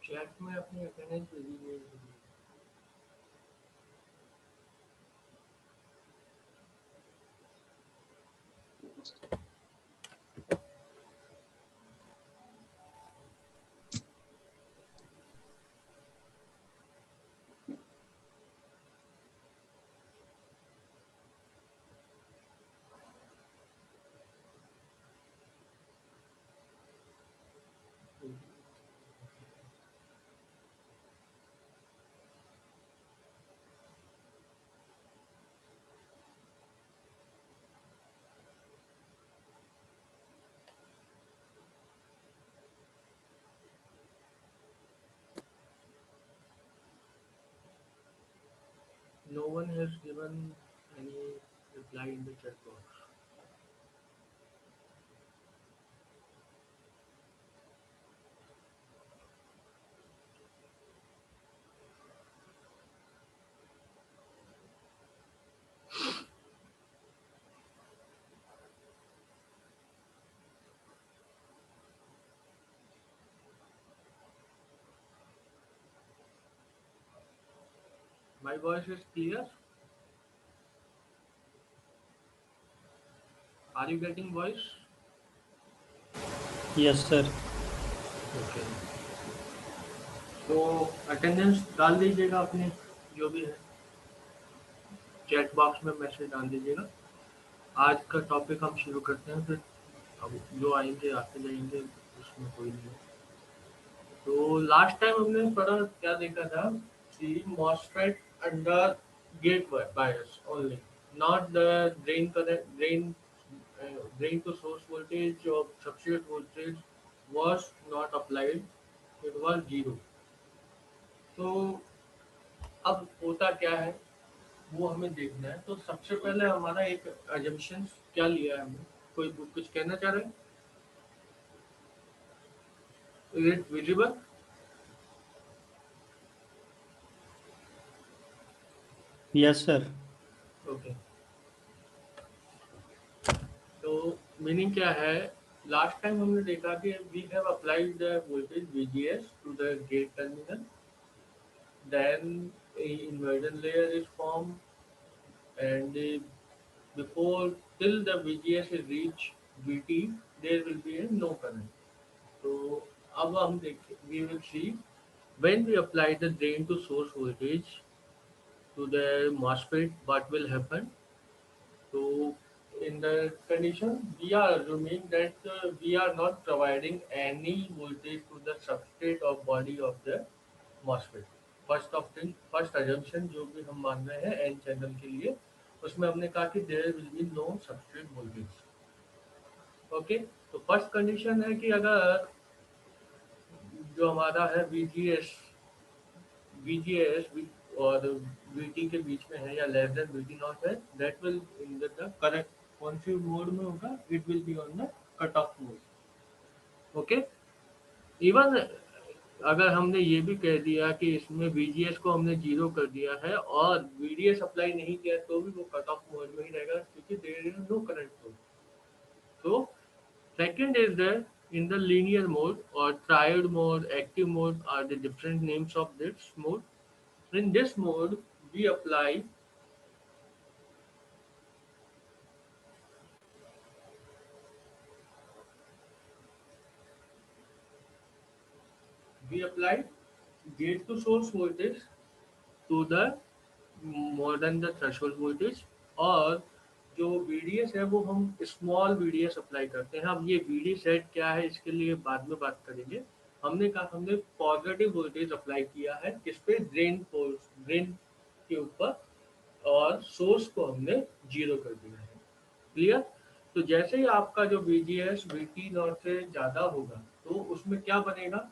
Chat में अपनी attendance भेजी गई है। No one has given any reply in the chat box. My voice is clear. Are you getting voice? Yes sir. Okay, तो attendance डाल दीजिएगा अपने, जो भी है चैट बॉक्स में मैसेज डाल दीजिएगा। आज का टॉपिक हम शुरू करते हैं, फिर अब जो आएंगे आते जाएंगे, उसमें कोई नहीं है। तो लास्ट टाइम हमने पढ़ा क्या देखा था कि MOSFET under gate bias only, not the drain current, drain to source voltage or substrate voltage was not applied, it was zero. तो अब होता क्या है वो हमें देखना है। तो सबसे पहले हमारा एक assumption क्या लिया है हमने, कोई कुछ कहना चाह रहे हैं? Is it visible? Yes sir. Okay, तो मीनिंग क्या है, लास्ट टाइम हमने देखा कि we have applied the voltage VGS to the gate terminal, then a inversion layer is formed, and before till the VGS is reach VT, there will be a no current. So अब हम देखें, we will see when we apply the drain to source voltage to the MOSFET, what will happen. So in the condition, we are assuming that we are not providing any voltage to the substrate or body of the MOSFET. First assumption जो भी हम मान रहे हैं N channel के लिए, उसमें हमने कहा कि there will be no substrate voltage. Okay, तो फर्स्ट कंडीशन है कि अगर जो हमारा है VGS और VT के बीच में है या लेस देन VT नॉट है, that will in the correct कौन सी मोड में होगा, it will be on the cut off mode. Okay, even अगर हमने ये भी कह दिया कि इसमें VGS को हमने जीरो कर दिया है और VDS अप्लाई नहीं किया, तो भी वो कट ऑफ मोड में ही रहेगा, क्योंकि there is no current flow. तो second is that in the linear mode or triode mode, active mode are the different names of this mode. In this mode, we apply we apply gate to source voltage to the more than the threshold voltage, और जो VDS है वो हम small VDS apply करते हैं। अब ये VD set क्या है इसके लिए बाद में बात करेंगे। हमने कहा हमने पॉजिटिव वोल्टेज अप्लाई किया है किस पे, ड्रेन के ऊपर, और सोर्स को हमने जीरो कर दिया है। क्लियर? तो जैसे ही आपका जो VGS VT नॉट से ज़्यादा होगा तो उसमें क्या बनेगा,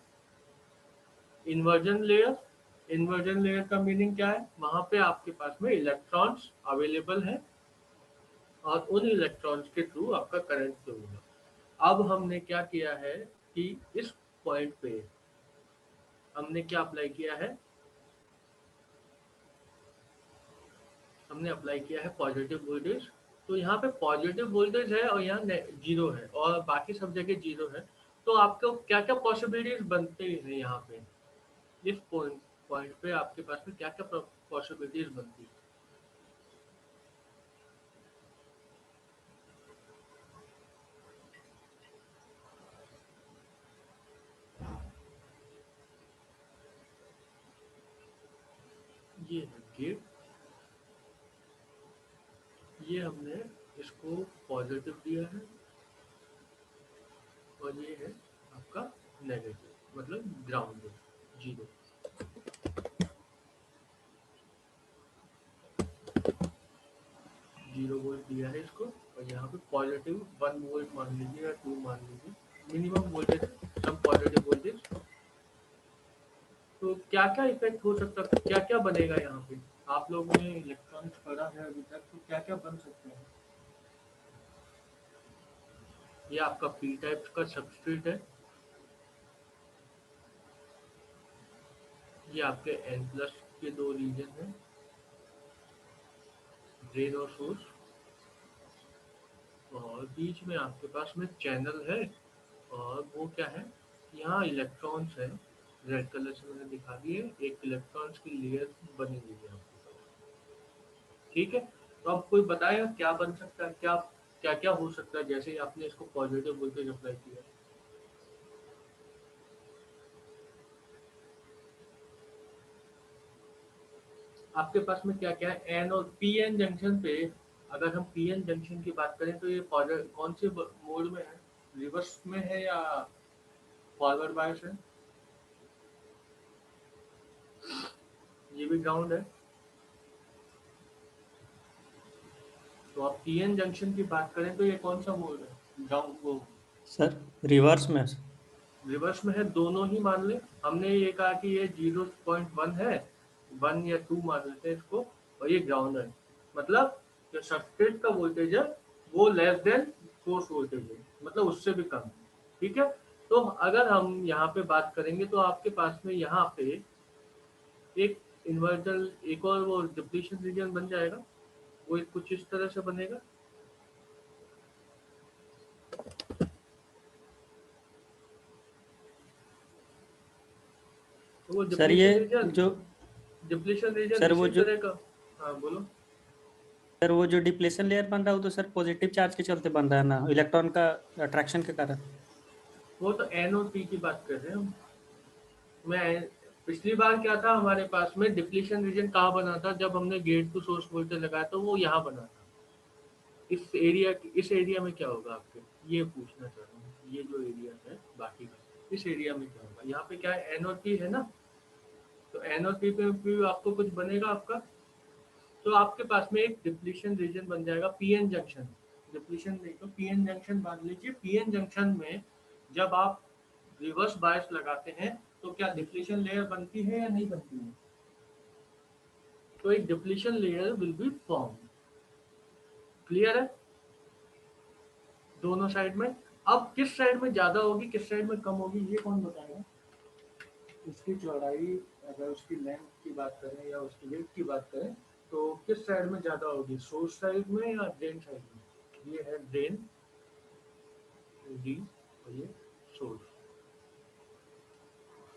इन्वर्जन लेयर। इन्वर्जन लेयर का मीनिंग क्या है, वहाँ पे आपके पास में इलेक्ट्रॉन्स अवेलेबल है और उन इलेक्ट्रॉन्स के थ्रू आपका करंट फ्लो होगा। अब हमने क्या किया है कि इस पॉइंट पे हमने क्या अप्लाई किया है, हमने अप्लाई किया है पॉजिटिव वोल्टेज। तो यहाँ पे पॉजिटिव वोल्टेज है और यहाँ जीरो है और बाकी सब जगह जीरो है। तो आपको क्या क्या पॉसिबिलिटीज बनते हैं यहाँ पे, इस पॉइंट पे आपके पास में क्या क्या पॉसिबिलिटीज बनती है। ये है गेट, ये हमने इसको पॉजिटिव दिया है और ये है आपका नेगेटिव मतलब ग्राउंड, जीरो। जीरो वोल्ट दिया है इसको और यहाँ पे पॉजिटिव 1 वोल्ट मान लीजिए या 2 मान लीजिए, minimum voltage some positive voltage. तो क्या क्या इफेक्ट हो सकता है, क्या क्या बनेगा यहाँ पे? आप लोगों ने इलेक्ट्रॉनिक्स पढ़ा है अभी तक, तो क्या क्या बन सकते हैं? ये आपका पी टाइप का सबस्ट्रेट है, ये आपके एन प्लस के दो रीजन है, ड्रेन और सोर्स, और बीच में आपके पास में चैनल है। और वो क्या है, यहाँ इलेक्ट्रॉन्स है, रेड कलर से मैंने दिखा दिए, एक इलेक्ट्रॉन्स की लेयर बनी हुई है आपके पास। ठीक है, तो अब कोई बताएगा क्या बन सकता है, क्या क्या क्या हो सकता है जैसे ही आपने इसको पॉजिटिव वोल्टेज अप्लाई किया। आपके पास में क्या क्या है, एन और पी एन जंक्शन पे। अगर हम पी एन जंक्शन की बात करें तो ये कौन से मोड में है, रिवर्स में है या फॉरवर्ड बायस है? ये भी ग्राउंड है। तो आप पी एन जंक्शन की बात करें तो ये कौन सा मोड है, ग्राउंड वो सर रिवर्स में। रिवर्स में है, दोनों ही मान ले। हमने ये कहा कि ये 0.1 है, 1 या 2 मान लेते हैं इसको, और ये ग्राउंड है। मतलब जो सबस्ट्रेट का वोल्टेज है वो लेस देन सोर्स वोल्टेज है, मतलब उससे भी कम। ठीक है, तो अगर हम यहाँ पे बात करेंगे तो आपके पास में यहाँ पे एक इन्वर्टर, एक और वो डिप्लीशन रीजन बन जाएगा, वो कुछ इस तरह से बनेगा। तो वो सर ये जो डिप्लीशन रीजन सर वो इसी जो तरह का। हाँ बोलो। सर वो जो डिप्लेशन लेयर बन रहा है वो तो सर पॉजिटिव चार्ज के चलते बन रहा है ना, इलेक्ट्रॉन का अट्रैक्शन के कारण। वो तो एन और पी की बात कर रहे हैं हम। मैं पिछली बार क्या था हमारे पास में, डिप्लीशन रीजन कहाँ बना था, जब हमने गेट टू सोर्स वोल्टेज लगाया तो वो यहाँ बना था। इस एरिया में क्या होगा आपके, ये पूछना चाह रहा हूँ। ये जो एरिया है बाकी का, इस एरिया में क्या होगा? यहाँ पे क्या है, एन और पी है ना, तो एन और पी पे भी आपको कुछ बनेगा आपका। तो आपके पास में एक डिप्लीशन रीजन बन जाएगा, पीएन जंक्शन। डिप्लीशन नहीं तो पीएन जंक्शन मान लीजिए। पीएन जंक्शन में जब आप रिवर्स बायस लगाते हैं तो क्या डिप्लीशन लेयर बनती है या नहीं बनती है? तो एक depletion layer will be form. Clear है दोनों साइड में? अब किस साइड में ज्यादा होगी किस साइड में कम होगी ये कौन बताएगा? उसकी चौड़ाई, अगर उसकी लेंथ की बात करें या उसकी वेट की बात करें, तो किस साइड में ज्यादा होगी, सोर्स साइड में या ड्रेन साइड में? ये है ड्रेन, डी, और ये सोर्स।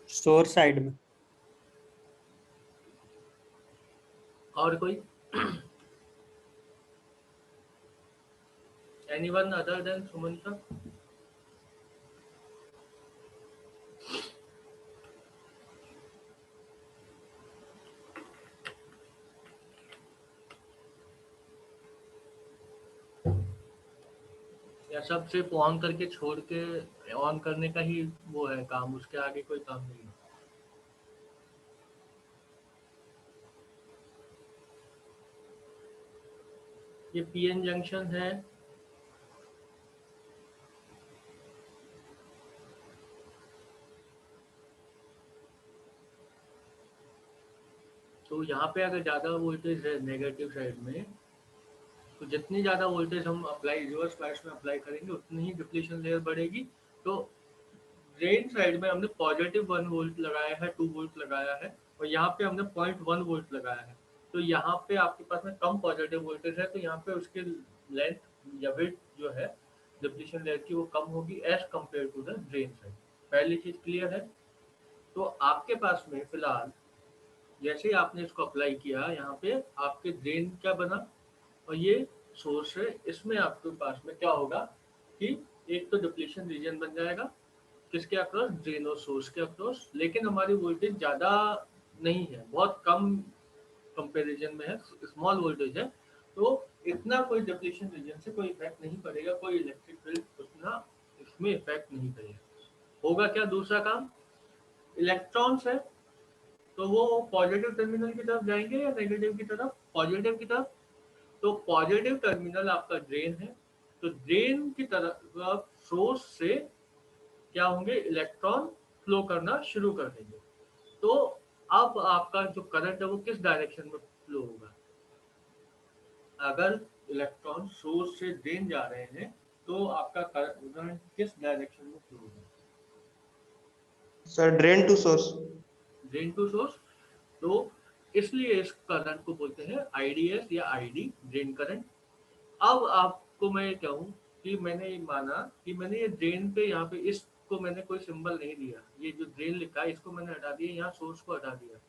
सोर्स साइड में। और कोई, एनीवन अदर देन सुमंता? या सब सिर्फ ऑन करके छोड़ के ऑन करने का ही वो है काम, उसके आगे कोई काम नहीं है? ये पीएन जंक्शन है, तो यहाँ पे अगर ज़्यादा वोल्टेज है नेगेटिव साइड में, तो जितनी ज़्यादा वोल्टेज हम अप्लाई रिवर्स बायस में अप्लाई करेंगे उतनी ही डिप्लीशन लेयर बढ़ेगी। तो ड्रेन साइड में हमने पॉजिटिव 1 वोल्ट लगाया है, 2 वोल्ट लगाया है, और यहाँ पे हमने 0.1 वोल्ट लगाया है। तो यहाँ पे आपके पास में कम पॉजिटिव वोल्टेज है, तो यहाँ पे उसके लेंथ या विड्थ जो है डिप्लीशन लेयर की वो कम होगी as compared to the drain side. पहली चीज क्लियर है? तो आपके पास में फिलहाल जैसे ही आपने इसको अप्लाई किया, यहाँ पे आपके ड्रेन क्या बना और ये सोर्स है, इसमें आपके पास में क्या होगा कि एक तो डिप्लीशन रीजन बन जाएगा किसके अक्रॉस, ड्रेन और सोर्स के अक्रॉस, लेकिन हमारी वोल्टेज ज़्यादा नहीं है, बहुत कम कंपैरिजन में है, स्मॉल वोल्टेज है, तो इतना कोई डिप्लीशन रीजन से कोई इफेक्ट नहीं पड़ेगा, कोई इलेक्ट्रिक फील्ड उतना इसमें इफेक्ट नहीं पड़ेगा। होगा क्या दूसरा काम, इलेक्ट्रॉन्स है तो वो पॉजिटिव टर्मिनल की तरफ जाएंगे या नेगेटिव की तरफ, पॉजिटिव की तरफ। तो पॉजिटिव टर्मिनल आपका ड्रेन है, तो ड्रेन की तरफ सोर्स से क्या होंगे, इलेक्ट्रॉन फ्लो करना शुरू कर देंगे। तो अब आपका जो करंट है वो किस डायरेक्शन में फ्लो होगा, अगर इलेक्ट्रॉन सोर्स से ड्रेन जा रहे हैं तो आपका करंट किस डायरेक्शन में फ्लो होगा, sir drain to source. Drain to source. तो इसलिए इस करंट को बोलते हैं आईडीएस या आईडी, ड्रेन करंट। अब आपको मैं कहूँ कि मैंने माना कि मैंने ये ड्रेन पे यहाँ पे इसको मैंने कोई सिंबल नहीं दिया, ये जो ड्रेन लिखा है इसको मैंने हटा दिया, यहाँ सोर्स को हटा दिया,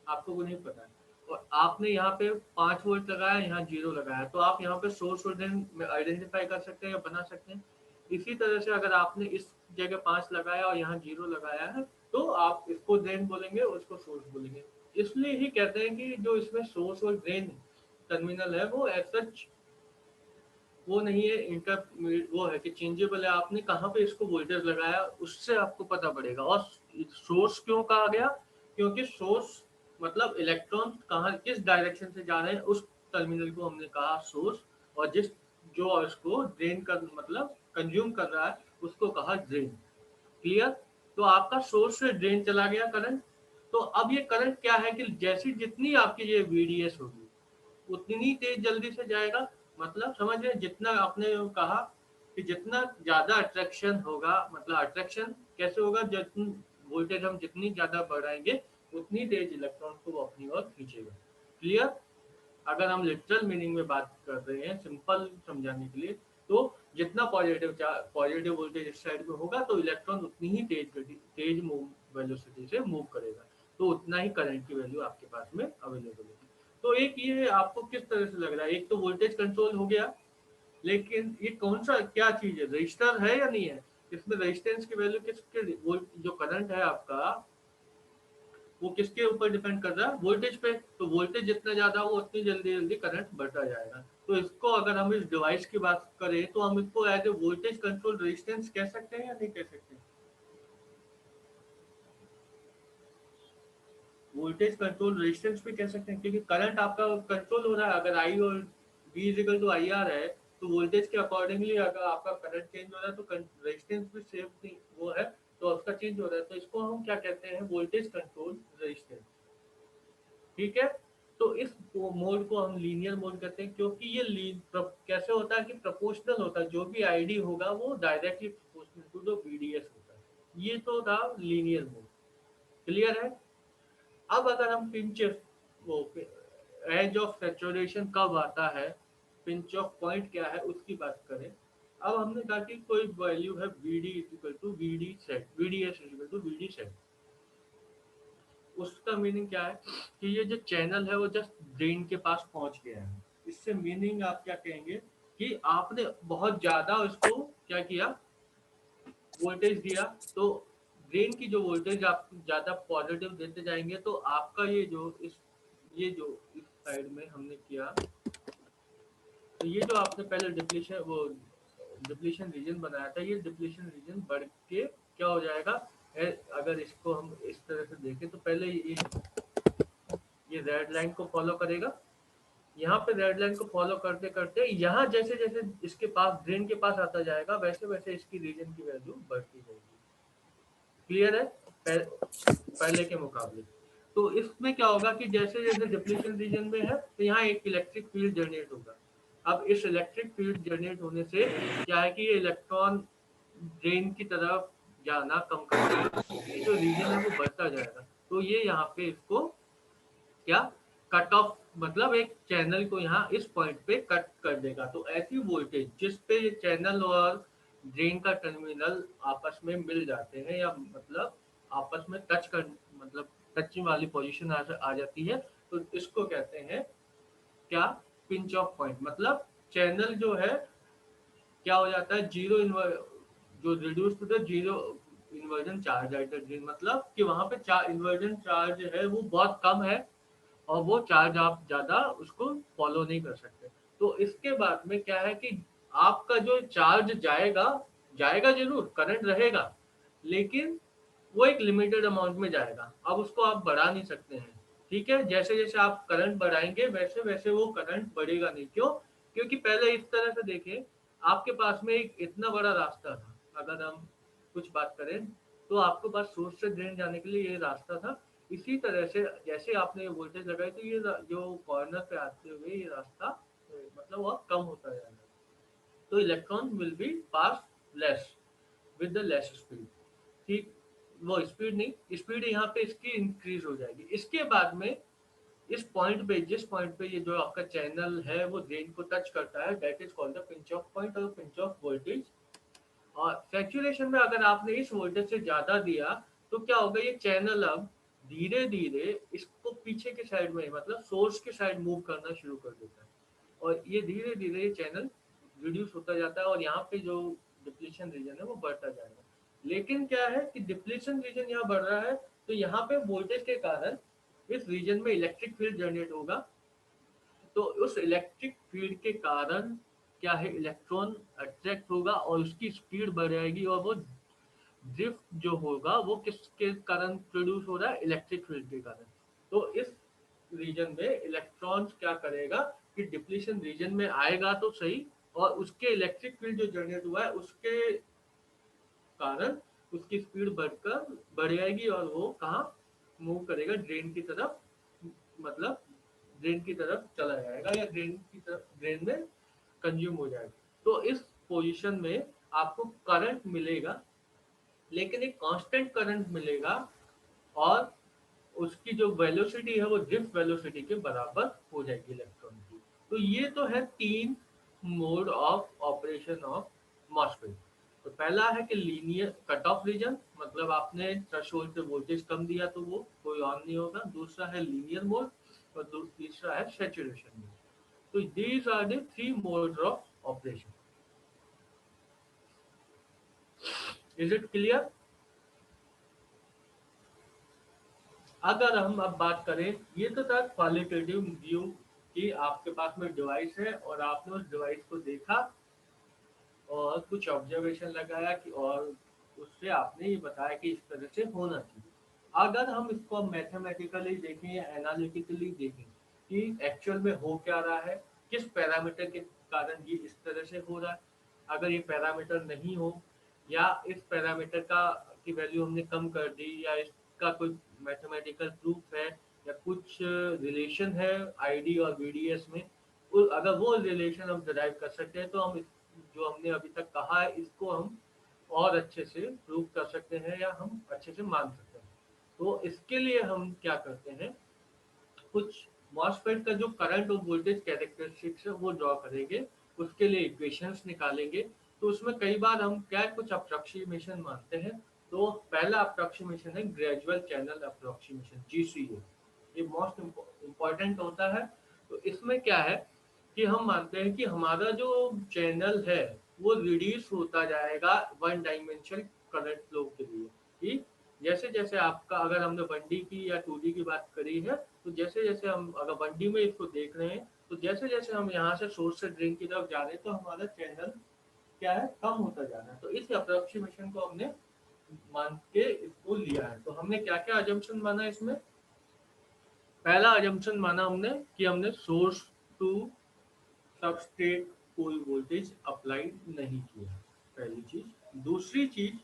आपको वो नहीं पता है, और आपने यहाँ पे 5 वोल्ट लगाया, यहाँ 0 लगाया, तो आप यहाँ पे सोर्स और ड्रेन आइडेंटिफाई कर सकते हैं या बना सकते हैं। इसी तरह से अगर आपने इस जगह 5 लगाया और यहाँ 0 लगाया है तो आप इसको ड्रेन बोलेंगे और इसको सोर्स बोलेंगे। इसलिए ही कहते हैं कि जो इसमें सोर्स और ड्रेन टर्मिनल है वो एज सच वो नहीं है, इंटर वो है कि चेंजेबल है, आपने कहाँ पे इसको वोल्टेज लगाया उससे आपको पता पड़ेगा। और सोर्स क्यों कहा गया, क्योंकि सोर्स मतलब इलेक्ट्रॉन कहाँ किस डायरेक्शन से जा रहे हैं उस टर्मिनल को हमने कहा सोर्स, और जिस जो इसको ड्रेन कर मतलब कंज्यूम कर रहा है उसको कहा ड्रेन। क्लियर। तो आपका सोर्स से ड्रेन चला गया करंट, तो अब ये करंट क्या है कि जैसी जितनी आपकी ये वीडीएस होगी उतनी तेज जल्दी से जाएगा, मतलब समझ रहे हैं, जितना आपने कहा कि जितना ज्यादा अट्रैक्शन होगा, मतलब अट्रैक्शन कैसे होगा, जितनी वोल्टेज हम जितनी ज्यादा बढ़ाएंगे उतनी तेज इलेक्ट्रॉन को वो अपनी ओर खींचेगा। क्लियर। अगर हम लिटरल मीनिंग में बात कर रहे हैं सिंपल समझाने के लिए, तो जितना पॉजिटिव वोल्टेज इस साइड में होगा तो इलेक्ट्रॉन उतनी ही तेज मूव वेलोसिटी से मूव करेगा, तो उतना ही करंट की वैल्यू आपके पास में अवेलेबल होगी। तो एक ये आपको किस तरह से लग रहा है, एक तो वोल्टेज कंट्रोल हो गया, लेकिन ये कौन सा क्या चीज है, रजिस्टर है या नहीं है, इसमें रेजिस्टेंस की वैल्यू किसके, जो करंट है आपका वो किसके ऊपर डिपेंड कर रहा है, वोल्टेज पे। तो वोल्टेज जितना ज्यादा हो उतनी जल्दी जल्दी करंट बढ़ता जाएगा। तो इसको अगर हम इस डिवाइस की बात करें तो हम इसको as a voltage control resistance कह सकते हैं या नहीं कह सकते, वोल्टेज कंट्रोल रेजिस्टेंस भी कह सकते हैं, क्योंकि करंट आपका कंट्रोल हो रहा है। अगर आई और B is equal to I R है तो वोल्टेज के अकॉर्डिंगली अगर आपका करंट चेंज हो रहा है तो रेजिस्टेंस भी सेम नहीं वो है, तो उसका चेंज हो रहा है, तो इसको हम क्या कहते हैं, वोल्टेज कंट्रोल रेजिस्टेंस। ठीक है। तो इस मोड को हम लीनियर मोड कहते हैं, क्योंकि ये कैसे होता है कि प्रोपोर्शनल होता है, जो भी आईडी होगा वो directly proportional to the VDS होता है। ये तो था लीनियर मोड। क्लियर है। अब अगर हम पिंच वो एज ऑफ सैचुरेशन कब आता है, पिंच ऑफ पॉइंट क्या है उसकी बात करें। अब हमने कहा कि कोई वैल्यू है VD equal to VD sat, VDS equal to VD sat. उसका मीनिंग क्या है कि ये जो चैनल है वो जस्ट ड्रेन के पास पहुंच गया है। इससे मीनिंग आप क्या कहेंगे कि आपने बहुत ज्यादा उसको क्या किया, वोल्टेज दिया, तो ड्रेन की जो वोल्टेज आप ज्यादा पॉजिटिव देते जाएंगे तो आपका ये जो इस साइड में हमने किया, तो ये जो आपने पहले डिप्लीशन रीजन बनाया था, ये डिप्लीशन रीजन बढ़ के क्या हो जाएगा, अगर इसको हम इस तरह से देखें तो पहले ये रेड लाइन को फॉलो करेगा, यहाँ पे रेड लाइन को फॉलो करते करते यहाँ जैसे जैसे इसके पास ड्रेन के पास आता जाएगा वैसे वैसे इसकी रीजन की वैल्यू बढ़ती जाएगी। क्लियर है, पहले के मुकाबले। तो इसमें क्या होगा कि जैसे जैसे डिप्लीशन रीजन में है तो यहाँ एक इलेक्ट्रिक फील्ड जनरेट होगा। अब इस इलेक्ट्रिक फील्ड जनरेट होने से क्या है कि ये इलेक्ट्रॉन ड्रेन की तरफ जाना कम कर देगा, जो रीजन है वो बढ़ता जाएगा। तो ये यहाँ पे इसको क्या कट ऑफ, मतलब एक चैनल को यहाँ इस पॉइंट पे कट कर देगा। तो ऐसी वोल्टेज जिस पे ये चैनल और ड्रेन का टर्मिनल आपस में मिल जाते हैं, या मतलब आपस में टच कर मतलब टचिंग वाली पोजीशन आ जाती है, तो इसको कहते हैं क्या, पिंच ऑफ पॉइंट। मतलब चैनल जो है क्या हो जाता है, जीरो जो reduce to the zero inversion charge at the drain, मतलब कि वहां पे इन्वर्जन चार्ज है वो बहुत कम है और वो चार्ज आप ज्यादा उसको फॉलो नहीं कर सकते। तो इसके बाद में क्या है कि आपका जो चार्ज जाएगा, जाएगा जरूर, करंट रहेगा, लेकिन वो एक लिमिटेड अमाउंट में जाएगा। अब उसको आप बढ़ा नहीं सकते हैं, ठीक है। जैसे जैसे आप करंट बढ़ाएंगे वैसे वैसे वो करंट बढ़ेगा नहीं। क्यों? क्योंकि पहले इस तरह से देखें, आपके पास में एक इतना बड़ा रास्ता था, अगर हम कुछ बात करें तो आपके पास सोर्स से ड्रेन जाने के लिए ये रास्ता था। इसी तरह से जैसे आपने वोल्टेज लगाई तो ये जो कॉर्नर पे आते हुए ये रास्ता मतलब वह कम होता जाएगा। तो electron will be pass less with the less speed, ठीक। वो स्पीड नहीं, स्पीड यहाँ पे इसकी इंक्रीज हो जाएगी। इसके बाद में इस पॉइंट पे, जिस पॉइंट पे ये जो आपका चैनल है वो ड्रेन को टच करता है, that is called the pinch off point और पिंच ऑफ वोल्टेज। और सैचुरेशन में अगर आपने इस वोल्टेज से ज्यादा दिया तो क्या होगा, ये चैनल अब धीरे धीरे इसको पीछे के साइड में मतलब सोर्स के साइड मूव करना शुरू कर देता है, और ये धीरे धीरे ये चैनल रिड्यूस होता जाता है और यहाँ पे जो डिप्लीशन रीजन है वो बढ़ता जाएगा। लेकिन क्या है कि डिप्लीशन रीजन यहाँ बढ़ रहा है तो यहाँ पे वोल्टेज के कारण इस रीजन में इलेक्ट्रिक फील्ड जनरेट होगा। तो उस इलेक्ट्रिक फील्ड के कारण क्या है, इलेक्ट्रॉन अट्रैक्ट होगा और उसकी स्पीड बढ़ जाएगी, और वो ड्रिफ्ट जो होगा वो किसके कारण प्रोड्यूस हो रहा है, इलेक्ट्रिक फील्ड के कारण। तो इस रीजन में इलेक्ट्रॉन्स क्या करेगा कि डिप्लीशन रीजन में आएगा तो सही, और उसके इलेक्ट्रिक फील्ड जो जनरेट हुआ है उसके कारण उसकी स्पीड बढ़ जाएगी और वो कहाँ मूव करेगा, ड्रेन की तरफ, मतलब ड्रेन की तरफ चला जाएगा या ड्रेन की तरफ, ड्रेन में कंज्यूम हो जाएगा। तो इस पोजीशन में आपको करंट मिलेगा, लेकिन एक कांस्टेंट करंट मिलेगा, और उसकी जो वेलोसिटी है वो ड्रिफ्ट वेलोसिटी के बराबर हो जाएगी इलेक्ट्रॉन की। तो ये तो है तीन mode of operation of MOSFET. तो पहला है कि लीनियर कट ऑफ रीजन, मतलब आपने थ्रेशोल्ड पे वोल्टेज कम दिया तो वो कोई ऑन नहीं होगा। दूसरा है लीनियर मोड, और तीसरा है सैचुरेशन मोड। तो these are the three modes of operation. Is it clear? अगर हम अब बात करें, ये तो था क्वालिटेटिव व्यू कि आपके पास में डिवाइस है और आपने उस डिवाइस को देखा और कुछ ऑब्जर्वेशन लगाया कि, और उससे आपने ये बताया कि इस तरह से होना चाहिए। अगर हम इसको मैथमेटिकली देखें या एनालिटिकली देखें कि एक्चुअल में हो क्या रहा है, किस पैरामीटर के कारण ये इस तरह से हो रहा है, अगर ये पैरामीटर नहीं हो या इस पैरामीटर का की वैल्यू हमने कम कर दी या इसका कोई मैथमेटिकल प्रूफ है या कुछ रिलेशन है आईडी और वीडीएस में, अगर वो रिलेशन हम डिराइव कर सकते हैं तो हम जो हमने अभी तक कहा है इसको हम और अच्छे से प्रूव कर सकते हैं या हम अच्छे से मान सकते हैं। तो इसके लिए हम क्या करते हैं, कुछ मॉसफेट का जो करंट और वोल्टेज कैरेक्टरिस्टिक्स है वो ड्रॉ करेंगे, उसके लिए इक्वेशंस निकालेंगे। तो उसमें कई बार हम क्या कुछ अप्रोक्सीमेशन मानते हैं। तो पहला अप्रोक्सीमेशन है ग्रेजुअल चैनल अप्रोक्सीमेशन, GCA। ये मोस्ट इम्पॉर्टेंट होता है। तो इसमें क्या है कि हम मानते हैं कि हमारा जो चैनल है वो रिड्यूस होता जाएगा वन डायमेंशन करंट फ्लो के लिए, कि जैसे जैसे आपका, अगर हमने 1D की या 2D की बात करी है, तो जैसे जैसे हम अगर 1D में इसको देख रहे हैं तो जैसे जैसे हम यहाँ से सोर्स से ड्रेन की तरफ जा रहे हैं तो हमारा चैनल क्या है, कम होता जा रहा है। तो इस अप्रोक्सीमेशन को हमने मान के इसको लिया है। तो हमने क्या क्या अजम्पशन माना इसमें, पहला अजम्पशन माना हमने कि हमने सोर्स टू सबस्ट्रेट कोई वोल्टेज अप्लाई नहीं किया, पहली चीज। दूसरी चीज,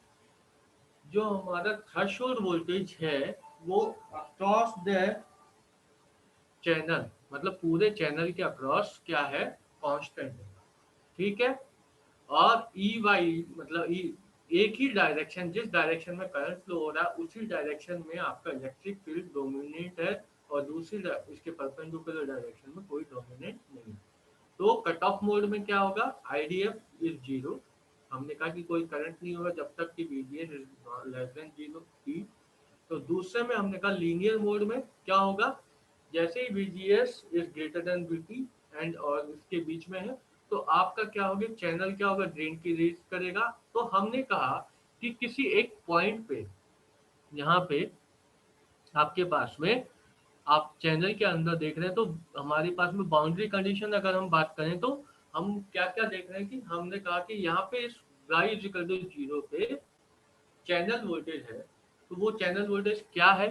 जो हमारा थ्रेशोल्ड वोल्टेज है वो अक्रॉस द चैनल, मतलब पूरे चैनल के अक्रॉस क्या है, कांस्टेंट है, ठीक है। और ई वाई मतलब एक ही डायरेक्शन, जिस डायरेक्शन में करंट फ्लो हो रहा है उसी डायरेक्शन में आपका इलेक्ट्रिक फील्ड डोमिनेट है, और दूसरी इसके परपेंडिकुलर डायरेक्शन में कोई डोमिनेट नहीं है। तो कट ऑफ मोड में क्या होगा, आईडीएफ इज जीरो। हमने कहा कि कोई करंट नहीं होगा जब तक कि VDS is less than zero, तो दूसरे में हमने कहा लीनियर मोड में क्या होगा, जैसे ही VGS is greater than VT and और इसके बीच में है, तो आपका क्या होगा, चैनल क्या होगा, ड्रेन की रीच करेगा। तो हमने कहा कि किसी एक पॉइंट पे, यहाँ पे आपके पास में आप चैनल के अंदर देख रहे हैं, तो हमारे पास में बाउंड्री कंडीशन अगर हम बात करें तो हम क्या क्या देख रहे हैं कि हमने कहा कि यहाँ पे इस y इक्वल टू 0 पे चैनल वोल्टेज है। तो वो चैनल वोल्टेज क्या है,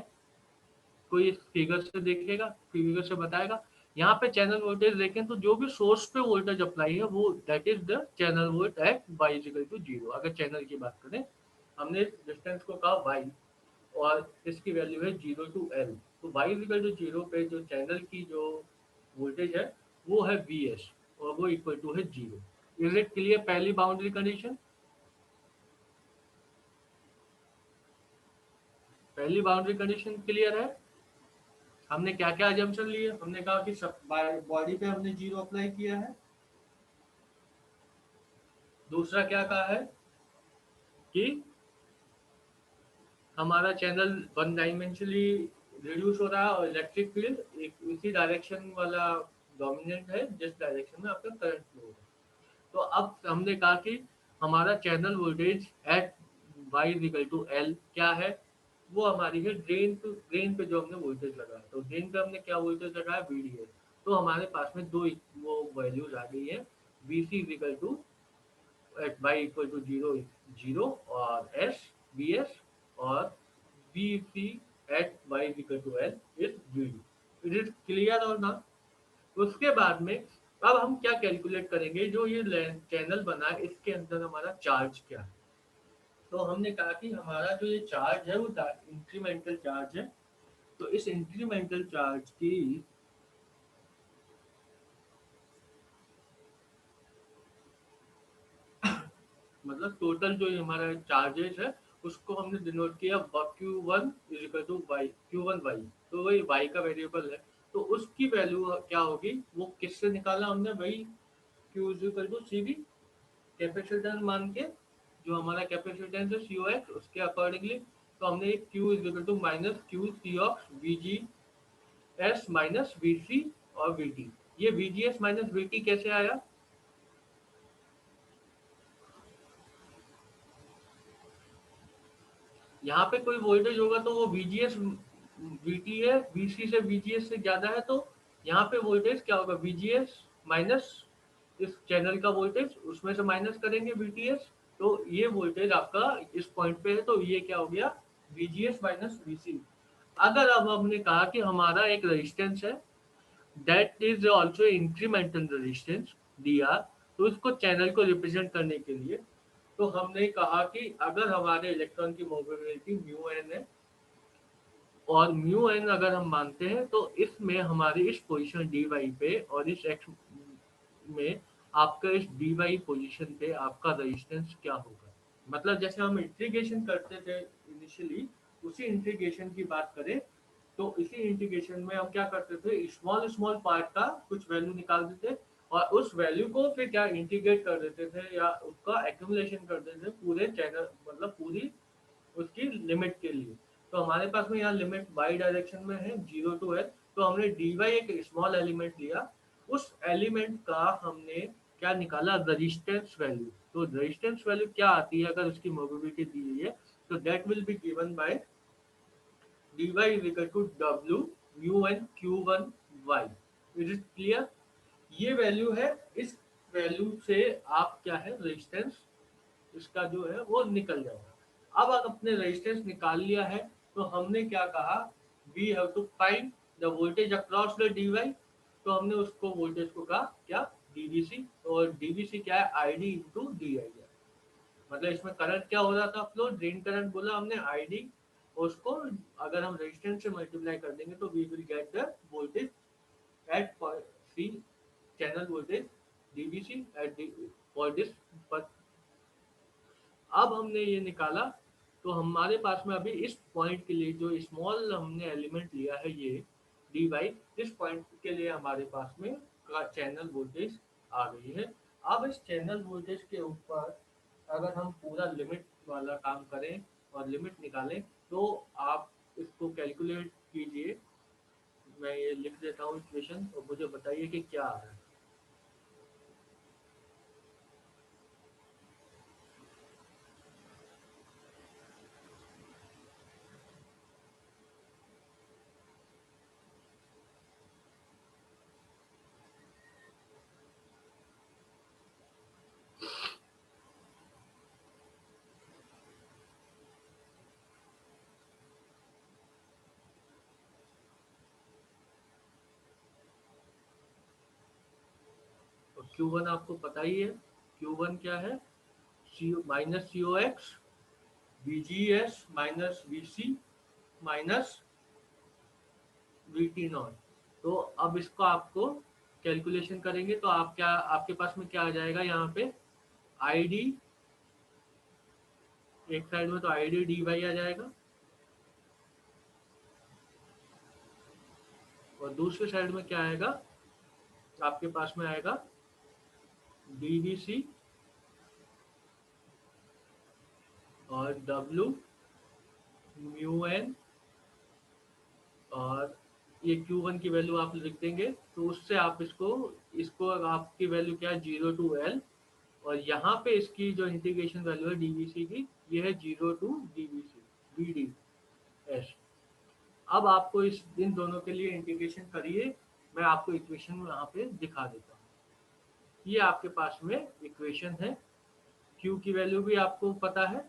कोई इस फिगर से देखेगा, फिगर से बताएगा। यहाँ पे चैनल वोल्टेज देखें तो जो भी सोर्स पे वोल्टेज अप्लाई है वो that is the channel volt at y equal to 0। अगर चैनल की बात करें, हमने इस डिस्टेंस को कहा y और इसकी वैल्यू है 0 टू L। तो y इक्वल टू 0 पे जो चैनल की जो वोल्टेज है वो है Vs और वो इक्वल टू है 0। Is it clear? पहली बाउंड्री कंडीशन, पहली बाउंड्री कंडीशन क्लियर है। हमने क्या क्या अजम्पशन लिए, हमने कहा कि बॉडी पे हमने 0 अप्लाई किया है। दूसरा क्या कहा है कि हमारा चैनल वन डायमेंशनली रिड्यूस हो रहा है और इलेक्ट्रिक फील्ड एक इसी डायरेक्शन वाला डोमिनेंट है जिस डायरेक्शन में आपका करंट फ्लो हो रहा है। तो अब हमने कहा कि हमारा channel voltage at Y equal to L क्या है, वो हमारी है ड्रेन पे जो हमने वोल्टेज लगाया। तो ड्रेन पे हमने क्या वोल्टेज लगाया, VDS। तो हमारे पास में दो वो वैल्यूज आ गई है, VC equal to at Y equal to 0 0 और S VS और VC at Y equal to L is 0। It is clear और ना? उसके बाद में अब हम क्या कैलकुलेट करेंगे, जो ये चैनल बना है इसके अंदर हमारा चार्ज क्या है। तो हमने कहा कि हमारा जो ये चार्ज है वो इंक्रीमेंटल चार्ज है। तो इस इंक्रीमेंटल चार्ज की मतलब टोटल जो हमारा चार्जेस है उसको हमने डिनोट किया Q1 is equal to Y, Q1 Y. तो वही वाई का वेरिएबल है, तो उसकी वैल्यू क्या होगी, वो किससे निकाला हमने, वही Q is equal to C B, capacitance मान के, जो हमारा कैपेसिटेंस है COX उसके अकॉर्डिंगली। तो हमने Q is equal to minus Q C of VGS minus VC और VT। ये VGS माइनस VT कैसे आया, यहाँ पे कोई वोल्टेज होगा तो वो VGS VT है, VC से VGS से ज्यादा है, तो यहाँ पे वोल्टेज क्या होगा, VGS माइनस इस चैनल का वोल्टेज, उसमें से माइनस करेंगे VTS। तो ये वोल्टेज आपका इस पॉइंट पे है, तो ये क्या हो गया, VGS माइनस VC। अगर अब हमने कहा कि हमारा एक रेजिस्टेंस है that is also incremental resistance DR, तो इसको चैनल को रिप्रेजेंट करने के लिए तो हमने कहा कि अगर हमारे इलेक्ट्रॉन की मोबिलिटी म्यू एन है और म्यू एन अगर हम मानते हैं, तो इसमें हमारी इस पोजीशन डी वाई पे और इस एक्स में आपका इस डी वाई पोजिशन पे आपका रेजिस्टेंस क्या होगा। मतलब जैसे हम इंटीग्रेशन करते थे इनिशियली, उसी इंटीग्रेशन की बात करें तो इसी इंटीग्रेशन में हम क्या करते थे, स्मॉल स्मॉल पार्ट का कुछ वैल्यू निकाल देते और उस वैल्यू को फिर क्या इंटीग्रेट कर देते थे या उसका एक्यूमुलेशन कर देते थे पूरे चैनल, मतलब पूरी उसकी लिमिट के लिए। तो हमारे पास में यहाँ लिमिट वाई डायरेक्शन में है 0 टू L। तो हमने dy एक स्मॉल एलिमेंट लिया, उस एलिमेंट का हमने क्या निकाला, रेजिस्टेंस वैल्यू। तो रेजिस्टेंस वैल्यू क्या आती है अगर उसकी मोबिलिटी दी हुई है, तो that will be given by dy is equal to w mu n q1 y। It is clear? ये वैल्यू है, इस वैल्यू से आप क्या है रेजिस्टेंस इसका जो है वो निकल जाएगा। अब आप अपने रेजिस्टेंस निकाल लिया है, तो हमने क्या कहा, we have to find the voltage across the dy. तो हमने उसको वोल्टेज को कहा क्या, डीवीसी। और डीवीसी क्या है, आईडी इंटू डी आई। मतलब इसमें करंट क्या हो रहा था, फ्लो ड्रेन करंट बोला हमने आईडी, उसको अगर हम रेजिस्टेंस से मल्टीप्लाई कर देंगे तो we will get the voltage at C channel voltage dVC at for this. अब हमने ये निकाला, तो हमारे पास में अभी इस पॉइंट के लिए जो स्मॉल हमने एलिमेंट लिया है ये डी वाई, इस पॉइंट के लिए हमारे पास में चैनल वोल्टेज आ गई है। अब इस चैनल वोल्टेज के ऊपर अगर हम पूरा लिमिट वाला काम करें और लिमिट निकालें, तो आप इसको कैलकुलेट कीजिए। मैं ये लिख देता हूँ इक्वेशन और मुझे बताइए कि क्या आ रहा है। और Q1 आपको पता ही है, Q1 क्या है, minus C O X B G S minus V C minus V T naught. तो अब इसको आपको कैलकुलेशन करेंगे तो आप क्या, आपके पास में क्या आ जाएगा यहाँ पे, आई डी, एक साइड में तो आई डी डी वाई आ जाएगा और दूसरे साइड में क्या आएगा, आपके पास में आएगा डी वी सी और डब्ल्यू म्यू एन, और ये Q1 की वैल्यू आप लिख देंगे तो उससे आप इसको इसको आपकी वैल्यू क्या है, 0 to L, और यहाँ पे इसकी जो इंटीग्रेशन वैल्यू है डीवीसी की, ये है 0 to dVC B D S. अब आपको इन दोनों के लिए इंटीग्रेशन करिए, मैं आपको इक्वेशन यहाँ पे दिखा देता हूँ। ये आपके पास में इक्वेशन है, Q की वैल्यू भी आपको पता है,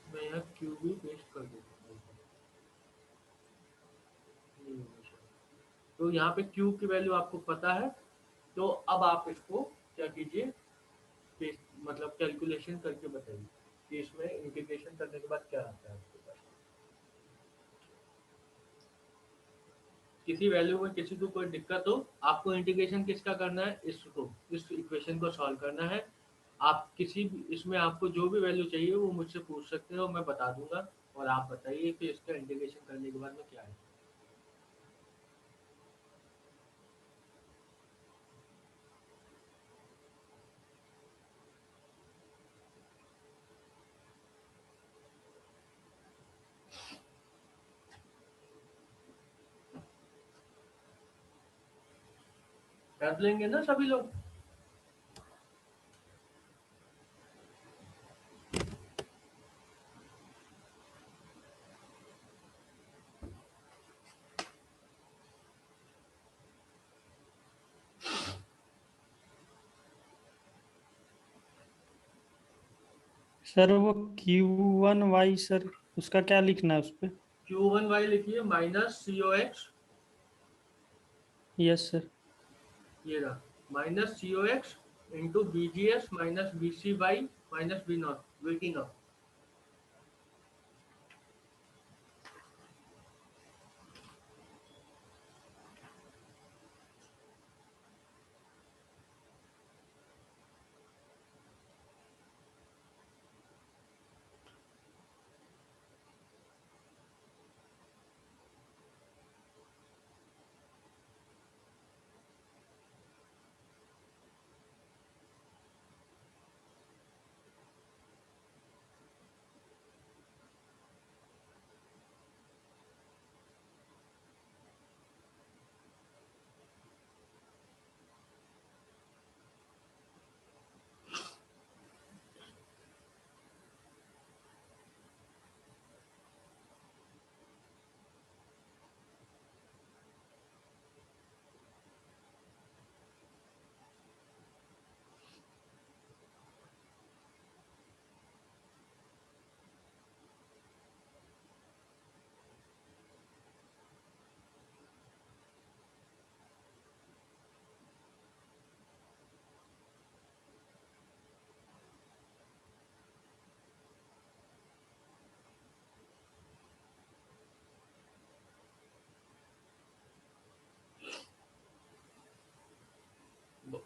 मैं यहाँ Q भी पेस्ट कर देता हूँ। तो यहाँ पे Q की वैल्यू आपको पता है, तो अब आप इसको क्या कीजिए, मतलब कैलकुलेशन करके बताइए कि इसमें इंटीग्रेशन करने के बाद क्या आता है आपके पास। किसी वैल्यू में किसी को कोई दिक्कत हो, आपको इंटीग्रेशन किसका करना है, इसको, इस इक्वेशन को सॉल्व करना है। आप किसी भी इसमें आपको जो भी वैल्यू चाहिए वो मुझसे पूछ सकते हो, मैं बता दूंगा, और आप बताइए कि इसका इंटीग्रेशन करने के बाद में क्या है। कर लेंगे ना सभी लोग। सर वो Q1Y सर, उसका क्या लिखना है उस पे? Q1 y लिखिए minus C O X, yes sir. ये रहा, minus C O X into B G S minus B C Y minus B naught V T naught.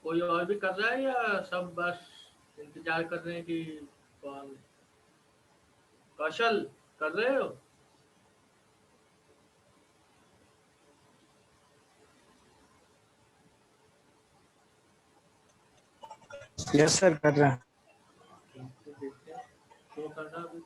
कोई और भी कर रहा है या सब बस इंतजार कर रहे हैं कि कौन, कौशल कर रहे हो? यस सर, कर रहे हैं। करना अभी।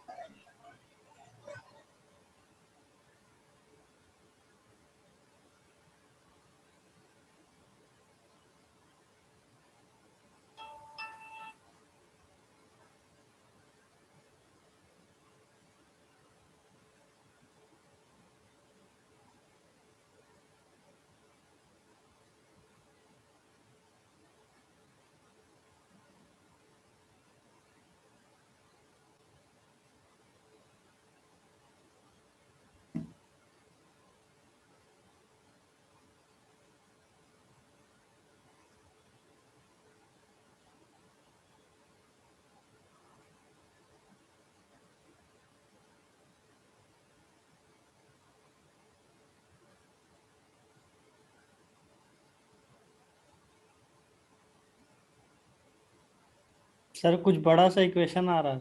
सर कुछ बड़ा सा इक्वेशन आ रहा है।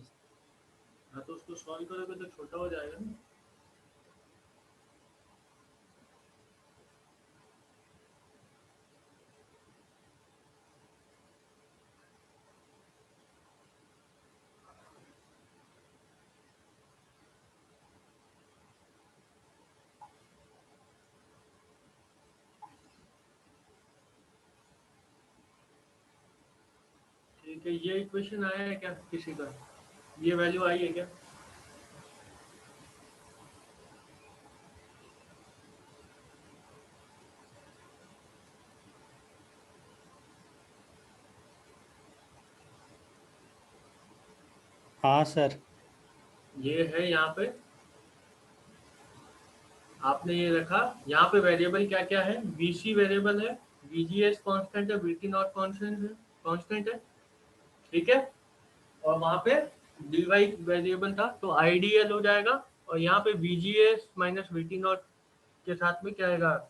हाँ तो उसको सॉल्व करोगे तो छोटा हो जाएगा ना। ठीक है, ये इक्वेशन आया है क्या किसी का? ये वैल्यू आई है क्या? हाँ सर। ये है यहाँ पे, आपने ये रखा। यहाँ पे वेरिएबल क्या क्या है? VC वेरिएबल है, VGS कांस्टेंट है, VT नॉट कांस्टेंट है, ठीक है। और वहाँ पे dy वेरिएबल था तो IDL हो जाएगा। और यहाँ पे VGS माइनस VT नॉट के साथ में क्या आएगा?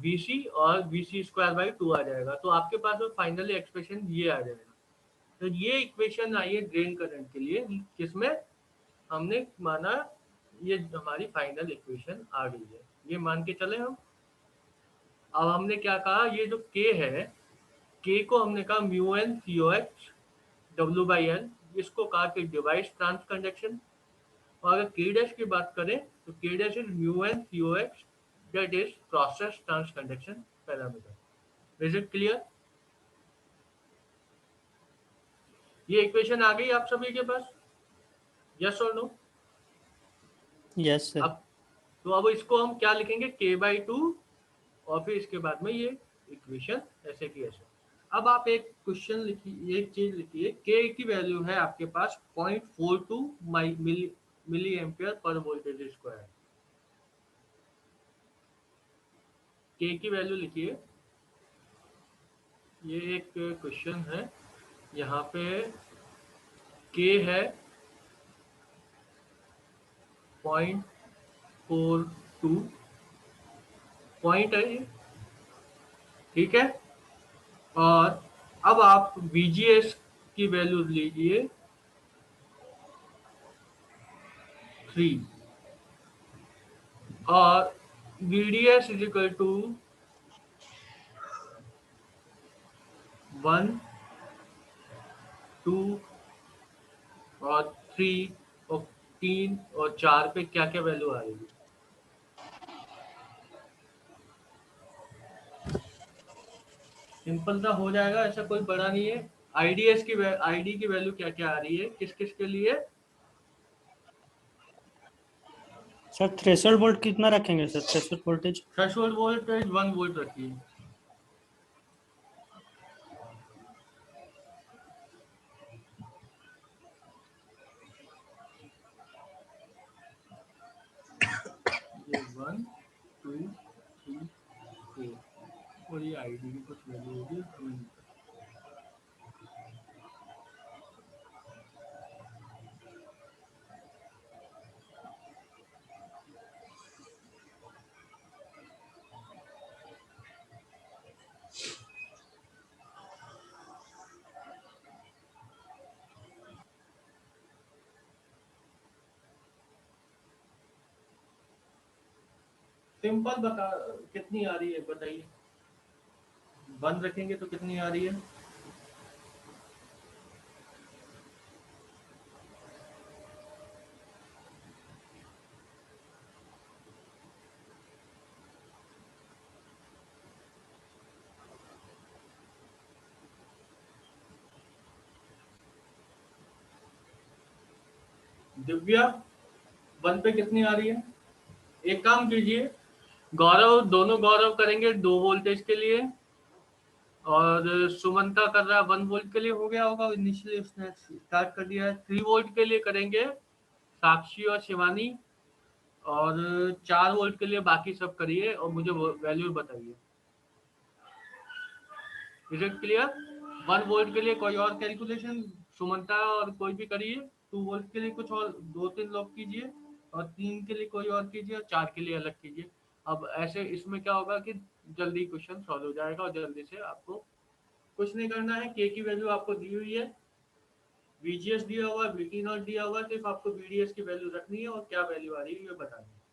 VC और VC स्क्वायर बाई 2 आ जाएगा। तो आपके पास में फाइनली एक्सप्रेशन ये आ जाएगा। तो ये इक्वेशन आई है ड्रेन करंट के लिए, किसमें हमने माना ये हमारी फाइनल इक्वेशन आ गई है, ये मान के चले हम। अब हमने क्या कहा, ये जो k है, k को हमने कहा mu N C O H W by L, इसको कहा कि डिवाइस ट्रांस कंडक्शन। और अगर k डैश की बात करें तो k dash is mu N C O H, that is process transconductance parameter. Is it clear? ये इक्वेशन आ गई आप सभी के पास, yes or no? Yes sir. अब तो अब इसको हम क्या लिखेंगे, k/2, और फिर इसके बाद में ये इक्वेशन ऐसे की ऐसे। अब आप एक क्वेश्चन लिखिए, एक चीज लिखिए, k की वैल्यू है आपके पास 0.42 milli ampere per voltage square. k की वैल्यू लिखिए, ये एक क्वेश्चन है। यहाँ पे k है 0.42 पॉइंट है ये, ठीक है। और अब आप VGS की वैल्यू लीजिए 3, और VDS इज इक्वल टू 1, 2 और 3 और 3 और 4 पे क्या क्या वैल्यू आएगी? सिंपल सा हो जाएगा, ऐसा कोई बड़ा नहीं है। ID की वैल्यू क्या क्या आ रही है किस किस के लिए? सर थ्रेशोल्ड वोल्ट कितना रखेंगे sir, threshold voltage? Threshold voltage 1 volt रखिए। ये 1, 2, 3, 4, और ये ID की कुछ वैल्यू होगी 2। सिंपल बता, कितनी आ रही है बताइए? 1 रखेंगे तो कितनी आ रही है? दिव्या 1 पे कितनी आ रही है? एक काम कीजिए, गौरव, दोनों गौरव करेंगे 2 वोल्टेज के लिए, और सुमंता कर रहा है 1 वोल्ट के लिए। हो गया होगा, इनिशियली उसने स्टार्ट कर दिया है। 3 वोल्ट के लिए करेंगे साक्षी और शिवानी, और 4 वोल्ट के लिए बाकी सब करिए और मुझे वैल्यू बताइए। Is it clear? 1 वोल्ट के लिए कोई और कैलकुलेशन सुमंता और कोई भी करिए, 2 वोल्ट के लिए कुछ और 2-3 लोग कीजिए, और 3 के लिए कोई और कीजिए, और 4 के लिए अलग कीजिए। अब ऐसे इसमें क्या होगा कि जल्दी क्वेश्चन सॉल्व हो जाएगा, और जल्दी से आपको कुछ नहीं करना है। के की वैल्यू आपको दी हुई है, वीजीएस दिया हुआ है, वीटी नॉट दिया हुआ है, सिर्फ आपको वीडीएस की वैल्यू रखनी है और क्या वैल्यू आ रही है ये बतानी है।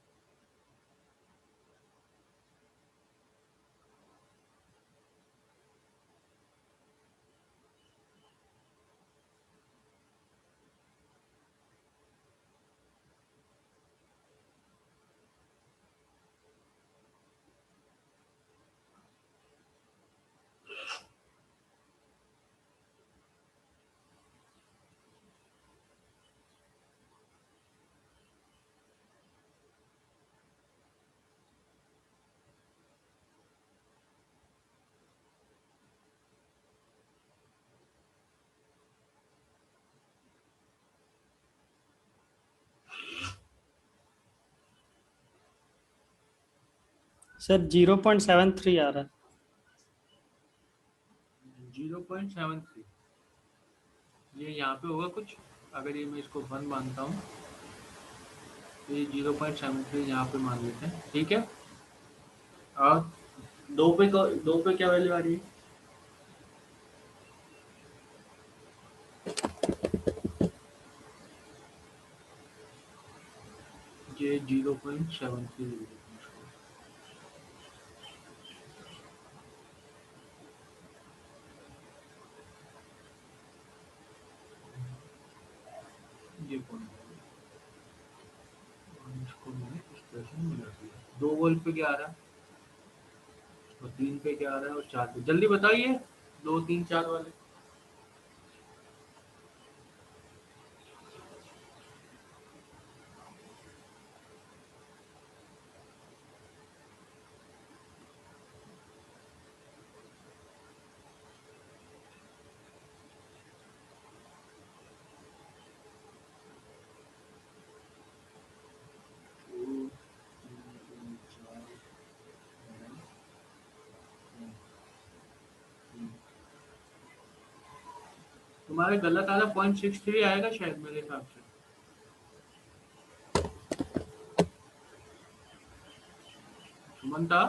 सर 0.73 आ रहा है। 0.73 ये यहाँ पे होगा कुछ। अगर ये मैं इसको 1 मानता हूँ तो ये 0.73 यहाँ पे मान लेते हैं, ठीक है। और 2 पे क्या वैल्यू आ रही है? ये 0.73 ये कौन है? इसको मैंने इस तरह से मिला दिया। 2 वोल्ट पे क्या आ रहा है, और 3 पे क्या आ रहा है, और 4 पे जल्दी बताइए, 2, 3, 4 वाले। तुम्हारे गलत आ रहा, 0.63 आएगा शायद मेरे हिसाब से। सुमंता,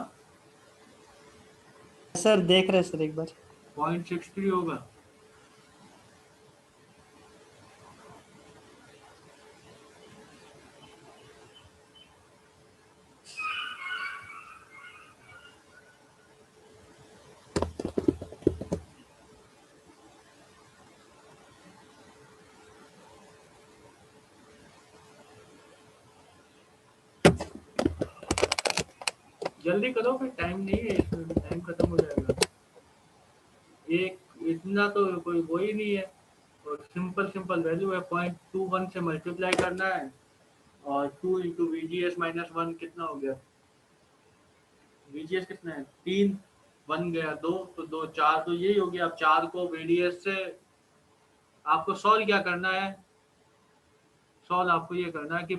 सर देख रहे सर एक बार। 0.63 होगा। जल्दी करो, फिर टाइम नहीं है इसमें, टाइम खत्म हो जाएगा। एक इतना तो कोई वो ही नहीं है, और सिंपल सिंपल वैल्यू है। 0.21 से मल्टीप्लाई करना है, और 2 इंटू VGS माइनस 1 कितना हो गया? VGS कितना है? 3, 1 गया 2, तो 2 4, तो यही हो गया। अब 4 को VDS से आपको सॉल्व क्या करना है? सॉल्व आपको ये करना है कि